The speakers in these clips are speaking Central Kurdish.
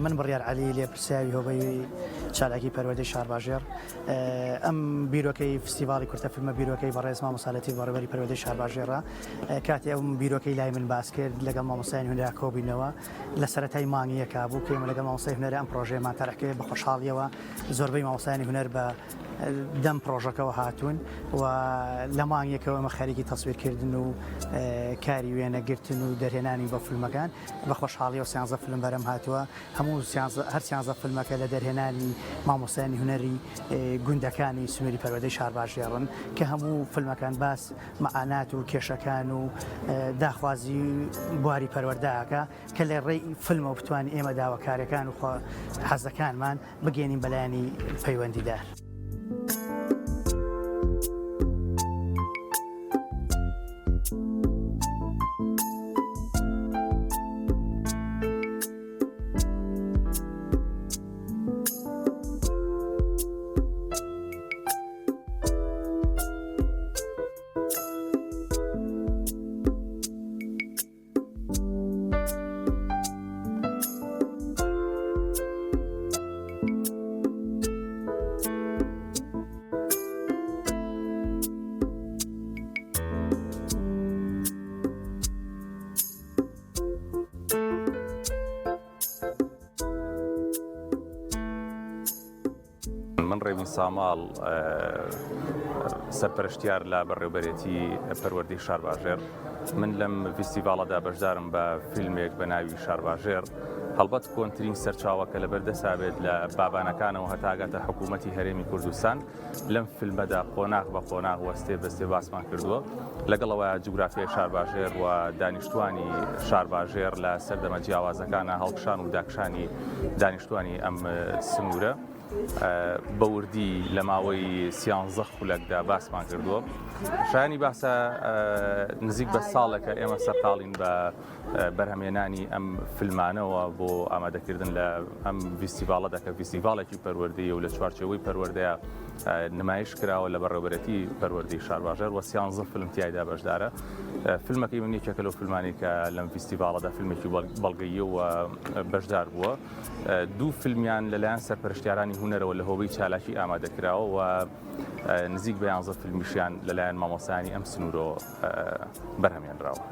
من بڕیار عەلی لێپرسیاوی هۆبەی چالاکی پەروەردەی شارباژێر ئەم بیرۆکەی فستیڤاڵی کورتە فیلمە بیرۆکەی بەڕێز مامۆساەتی بەڕێوەبەری پەروەردەی شارباژێرە کاتی ئەم بیرۆکەی لای من باس کرد لەگەڵ مامۆستایانی هونەرا کۆبینەوە لە سەرەتای مانگی یەکا بوو کە ئێمە لەگەڵ مامۆستای هونەرە ئەم پرۆژەیەمان تەرح کرد بە خۆشحاڵیەوە زۆربەی مامۆستایانی هونەر بە دەم پرۆژەکەەوە هاتوون و لە مانگیەکەوە ئەمە خەریکی تەسویرکردن و کاری وێنەگرتن و دەرهێنانی بە فیلمەکان بە خۆشحاڵی و سیانزە فیلم بەرەم هاتووە هەموو هەر سیانزە فیلمەکە لە دەرهێنانی مامۆستایانی هونەری گوندەکانی سنووری پەروەردەی شارباژێڕن کە هەموو فیلمەکان باس مەعانات و کێشەکان و داخوازی بواری پەروەردەکە کە لە ڕێی فیلمە و بتوانین ئێمە داواکاریەکان و حەزەکانمان بگەێنین بەلایانی پەیوەندیدار. من ڕێوی ساماڵ سەرپەرشتیار لە بەڕێوەبەرێتی پەروەردەی شارباژێر من لەم فیستیڤاڵەدا بەشدارم بە فیلمێک بە ناوی شارباژێر هەڵبەت کۆنترین سەرچاوەکە لەبەردەسابێت لە بابانەکانەوە هەتاگاتە حکوومەتی هەرێمی کوردستان لەم فیلمەدا قۆناغ بە قۆناغ وەستێ بەستێ باسمان کردووە لەگەڵەوە جوگرافیای شارباژێر و دانیشتوانی شارباژێر لە سەردەمە جیاوازەکانە هەڵکشان و داکشانی دانیشتوانی ئەم سنوورە بەوردی لە ماوەی سیانزە خولەکدا باسمان کردووە شایانی باسە نزیک بە ساڵێکە ئێمە سەرقاڵین بە بەرهەمێنانی ئەم فیلمانەوە بۆ ئامادەکردن لە ئەم فیستیڤاڵەدا کە فیستیڤاڵێکی پەروەردەیە و لە چوارچێوەی پەروەردەیە نمایش کراوە لە بەڕێوەبەرەتی پەروەردەی شارباژێر و سیانزە فیلم تیایدا بەشدارە فیلمەکەی من یەکێکە لەو فیلمانی کە لەم فیستیڤاڵەدا فیلمێکی بەڵگەیی و بەشدار بووە دوو فیلمیان لەلایەن سەرپەرشتیارانی هونەرەوە لە هۆبەی چالاکی ئامادەکراوە و نزیک بە 11 فیلمیشیان لەلایەن مامۆستایانی ئەم سنوورەوە بەرهەمهێنراوە.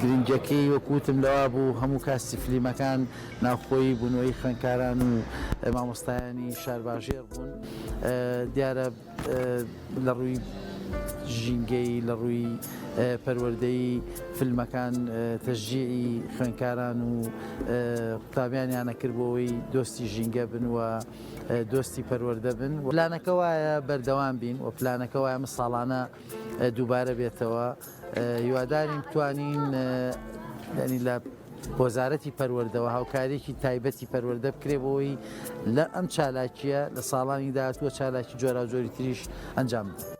گرنگەکەی وەکوتم لەوا بوو هەموو کاسی فیلمەکان ناوخۆی بوونەوەی خوێندکاران و مامۆستایانی شارباژێر بوون دیارە لە ڕووی ژینگەی لە ڕووی پەروەردەی فیلمەکان تەشجیعی خوێندکاران و قوتابیانیانە کردبەوەی دۆستی ژینگە بن و دۆستی پەروەردە بن پلانەکە وایە بەردەوام بین و پلانەکە وایە ئەمە ساڵانە دووبارە بێتەوە هیوادارین بتوانین ینی لە وەزارەتی پەروەردەوە هاوکاریێکی تایبەتی پەروەردە بکرێبەوەی لە ئەم چالاکیە لە ساڵانی داهاتووە چالاکی جۆرا و جۆری تریش ئەنجام بدەین.